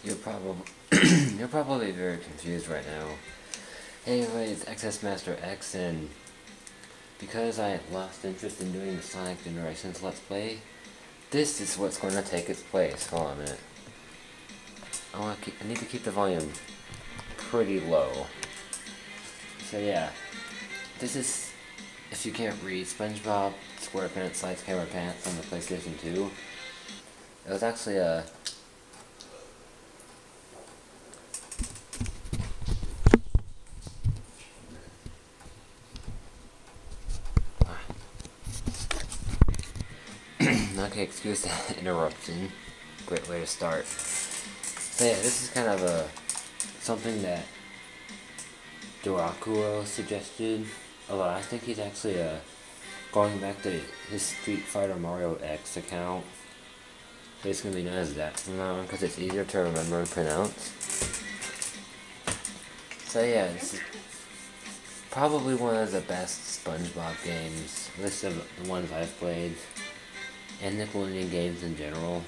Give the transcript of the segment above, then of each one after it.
You're probably you're probably very confused right now. Anyway, it's XEspmasterX, and because I lost interest in doing the Sonic Generations Let's Play, this is what's going to take its place. Hold on a minute. I need to keep the volume pretty low. So yeah, this is, if you can't read, SpongeBob SquarePants Lights Camera Pants on the PlayStation 2. It was actually a okay, excuse the interruption. Great way to start. So yeah, this is kind of something that Dorakuo suggested a lot. I think he's actually going back to his Street Fighter Mario X account. So it's going to be known as that from now on because it's easier to remember and pronounce. So yeah, this is probably one of the best SpongeBob games, at least of the ones I've played, and Nickelodeon games in general.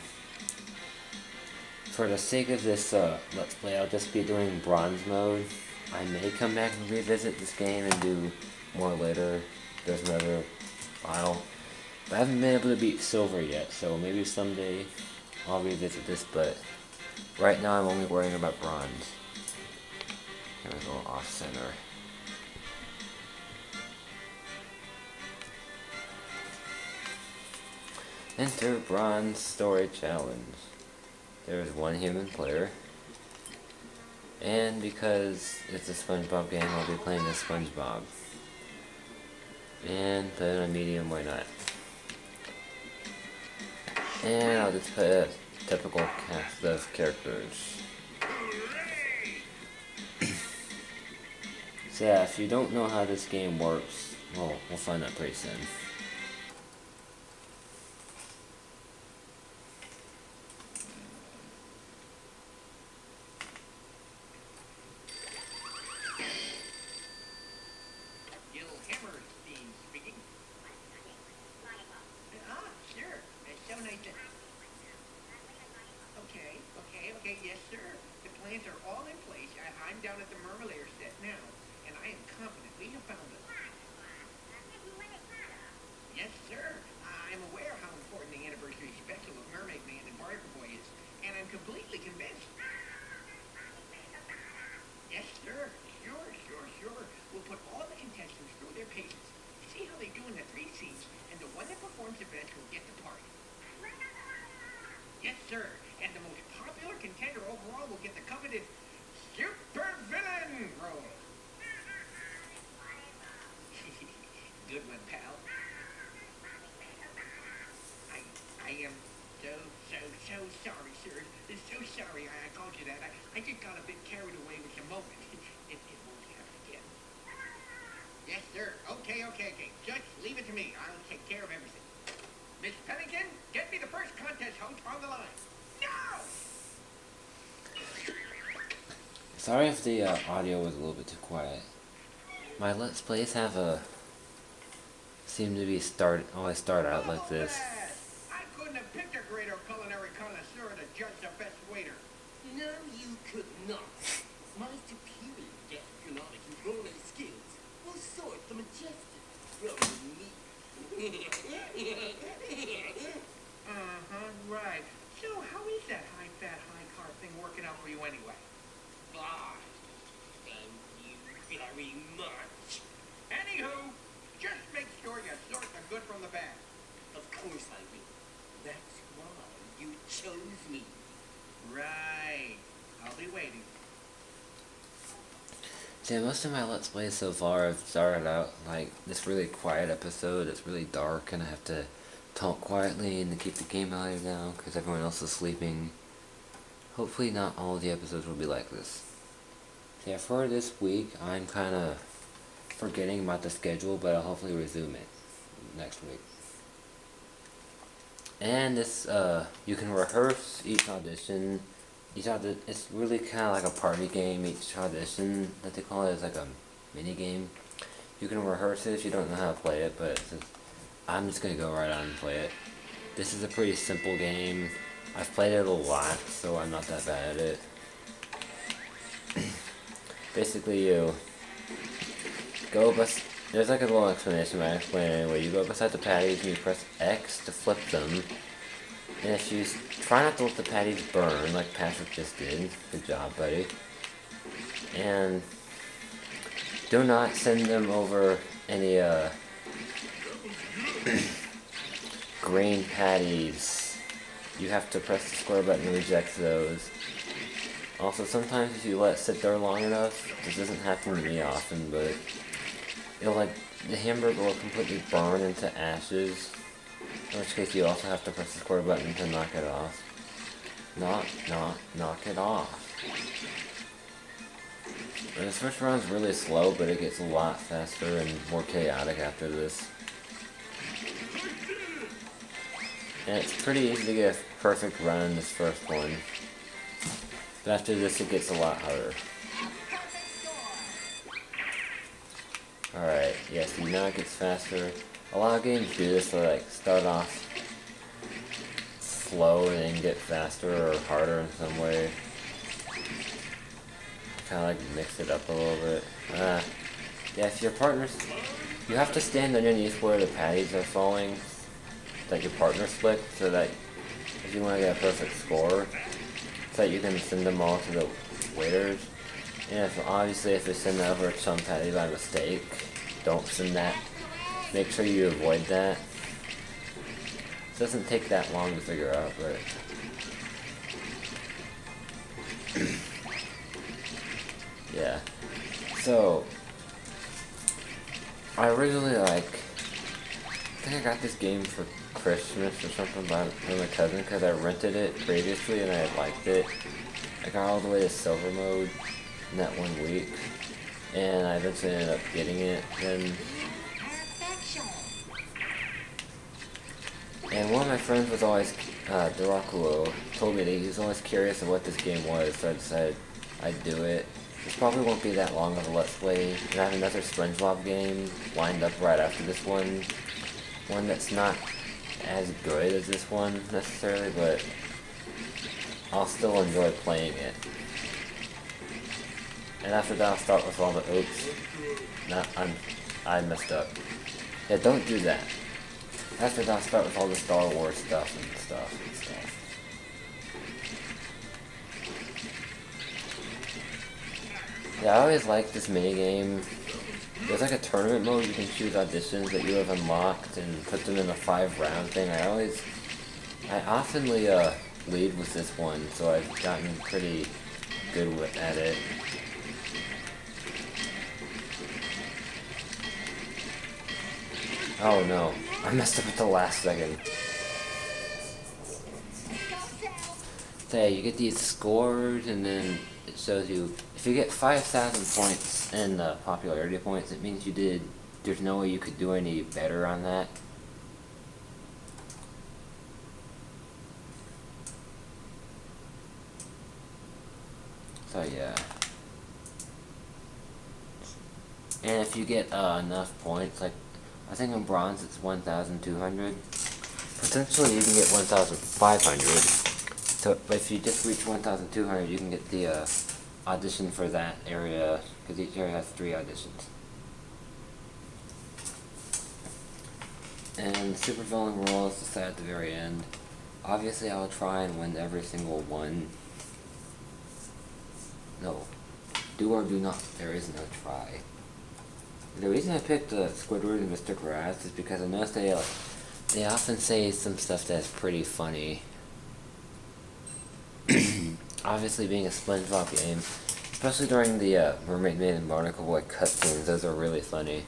For the sake of this Let's Play, I'll just be doing Bronze mode. I may come back and revisit this game and do more later. There's another file. But I haven't been able to beat Silver yet, so maybe someday I'll revisit this, but right now I'm only worrying about Bronze. Here we go, off center. Enter Bronze Story Challenge. There is one human player. And because it's a SpongeBob game, I'll be playing as SpongeBob. And put it on medium, why not? And I'll just put a typical cast of characters. So yeah, if you don't know how this game works, well, we'll find out pretty soon. Okay, yes sir. The plans are all in place. I'm down at the Mermalair set now, and I am confident we have found them. Yes sir. I'm aware how important the anniversary special of Mermaid Man and Barker Boy is, and I'm completely convinced. Yes sir. Sure. We'll put all the contestants through their paces. See how they do in the 3 scenes, and the one that performs the best will get the part. Yes sir. And the most popular contender overall will get the coveted Super Villain role. Good one, pal. I am so sorry, sir. So sorry I called you that. I just got a bit carried away with the moment. It won't happen again. Yes, sir. Okay. Just leave it to me. I'll take care of everything. Miss Pennington, get me the first contest host on the line. No! Sorry if the audio was a little bit too quiet. My Let's Plays have seem to be always start out like this. I couldn't have picked a greater culinary connoisseur to judge the best waiter. No, you could not. My superior gastronomic and culinary skills will sort the majestic from the meat. Right. So how is that high-fat, high-carb thing working out for you anyway? Thank you very much. Anywho, just make sure you sort the good from the bad. Of course I will. That's why you chose me. Right. I'll be waiting. See, most of my Let's Plays so far have started out like this really quiet episode. It's really dark and I have to talk quietly and to keep the game value down because everyone else is sleeping. Hopefully not all of the episodes will be like this. So yeah, for this week, I'm kind of forgetting about the schedule, but I'll hopefully resume it next week. And this, you can rehearse each audition. It's really kind of like a party game. Each audition that they call it is like a mini game. You can rehearse it if you don't know how to play it, but I'm just gonna go right on and play it. This is a pretty simple game. I've played it a lot, so I'm not that bad at it. Basically, you go there's like a little explanation, but I explain it anyway. You go beside the patties and you press X to flip them. And if you try not to let the patties burn, like Patrick just did. Good job, buddy. And do not send them over any green patties. You have to press the square button to reject those. Also, sometimes if you let it sit there long enough, this doesn't happen to me often, but it'll the hamburger will completely burn into ashes. In which case you also have to press the square button to knock it off. Knock it off. And the first round's really slow, but it gets a lot faster and more chaotic after this. And it's pretty easy to get a perfect run in this first one. But after this it gets a lot harder. Alright, yeah, see now it gets faster. A lot of games do this, so like start off slow and then get faster or harder in some way. Kind of like mix it up a little bit. Yeah, if your partner's... You have to stand underneath where the patties are falling, that your partner's flicked, so that if you want to get a perfect score, so that you can send them all to the waiters. And obviously if you send over some patty by mistake, don't send that. Make sure you avoid that. It doesn't take that long to figure out, but... yeah. So, I originally I think I got this game for Christmas or something from my cousin because I rented it previously and I liked it. I got all the way to silver mode in that 1 week, and I eventually ended up getting it. And one of my friends was always, Durakulo, told me that he was always curious of what this game was, so I decided I'd do it. This probably won't be that long of a Let's Play, and I have another SpongeBob game lined up right after this one. One that's not as good as this one, necessarily, but I'll still enjoy playing it. And after that I'll start with all the, oops. I messed up. Yeah, don't do that. After that I'll start with all the Star Wars stuff and stuff. Yeah, I always like this minigame. There's like a tournament mode, you can choose auditions that you have unlocked and put them in a 5-round thing. I often lead with this one, so I've gotten pretty good at it. Oh no, I messed up at the last second. So yeah, you get these scores, and then it shows you, if you get 5,000 points in popularity points, it means you did, there's no way you could do any better on that. So yeah. And if you get enough points, like, I think in bronze it's 1,200. Potentially you can get 1,500. So, but if you just reach 1,200, you can get the audition for that area, because each area has 3 auditions. And Super Villain Roll is decided at the very end. Obviously I will try and win every single one. No. Do or do not. There is no try. The reason I picked Squidward and Mr. Grass is because I noticed they often say some stuff that's pretty funny. Obviously, being a SpongeBob game, especially during the Mermaid Man and Barnacle Boy cutscenes, those are really funny.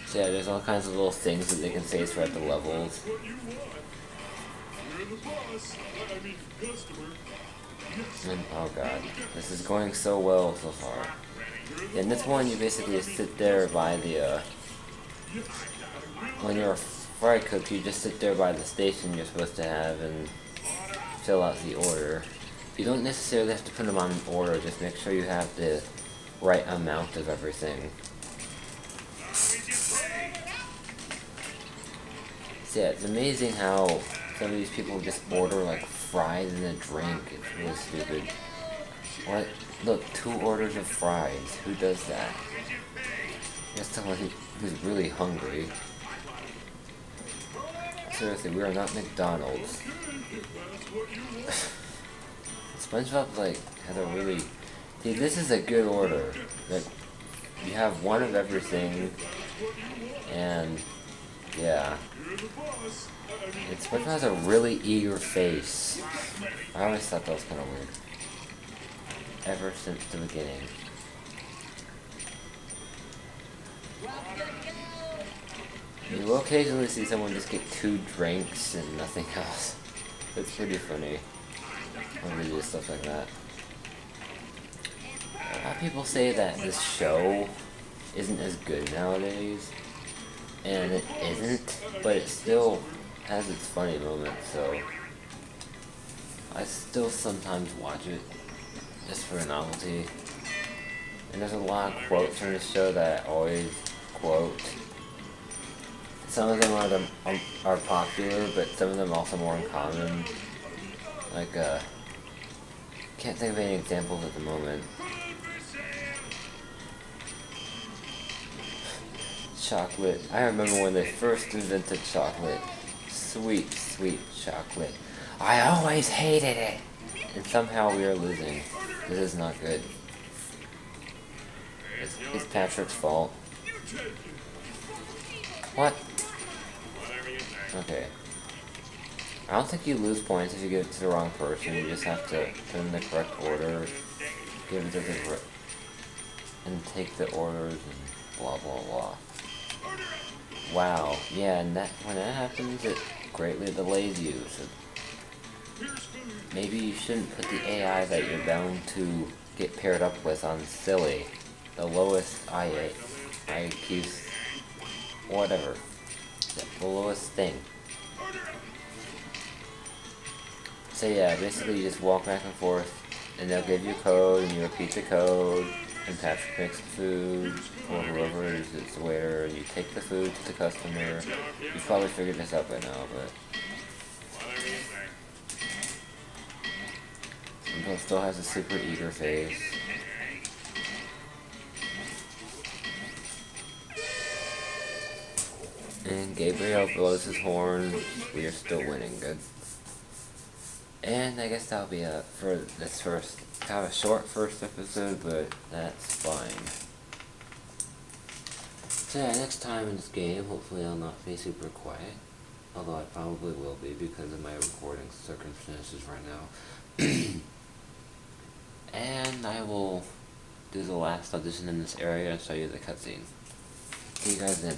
So yeah, there's all kinds of little things that they can say throughout the levels. And, oh god, this is going so well so far. In this one, you basically just sit there by the, when you're a fry cook, you just sit there by the station you're supposed to have and fill out the order. You don't necessarily have to put them on order, just make sure you have the right amount of everything. Yeah, it's amazing how some of these people just order like fries and a drink. It's really stupid. What? Look, 2 orders of fries. Who does that? Just someone who's really hungry. Seriously, we are not McDonald's. SpongeBob like has a really. See, this is a good order. Like, you have one of everything, and yeah. SpongeBob has a really eager face. I always thought that was kind of weird. Ever since the beginning. You will occasionally see someone just get 2 drinks and nothing else. It's pretty funny when they do stuff like that. A lot of people say that this show isn't as good nowadays, and it isn't, but it still has its funny moments, so I still sometimes watch it just for a novelty. And there's a lot of quotes from the show that I always quote. Some of them are popular, but some of them also more uncommon. Like, can't think of any examples at the moment. Chocolate. I remember when they first invented chocolate. Sweet, sweet chocolate. I always hated it! And somehow we are losing. This is not good. It's Patrick's fault. What? Okay. I don't think you lose points if you give it to the wrong person. You just have to put in the correct order, give it to the and take the orders and blah blah blah. Wow. Yeah, and when that happens, it greatly delays you. So maybe you shouldn't put the AI that you're bound to get paired up with on silly. The lowest IQ, whatever. The lowest thing. So yeah, basically you just walk back and forth, and they'll give you a code, and you repeat the code, and Patrick makes the food, or whoever is the waiter, and you take the food to the customer. You've probably figured this out by now, but Simple still has a super eager face. And Gabriel blows his horn. We are still winning. Good. And I guess that'll be it for this first, kind of a short first episode, but that's fine. So yeah, next time in this game, hopefully I'll not be super quiet. Although I probably will be because of my recording circumstances right now. And I will do the last audition in this area and show you the cutscene. See you guys then.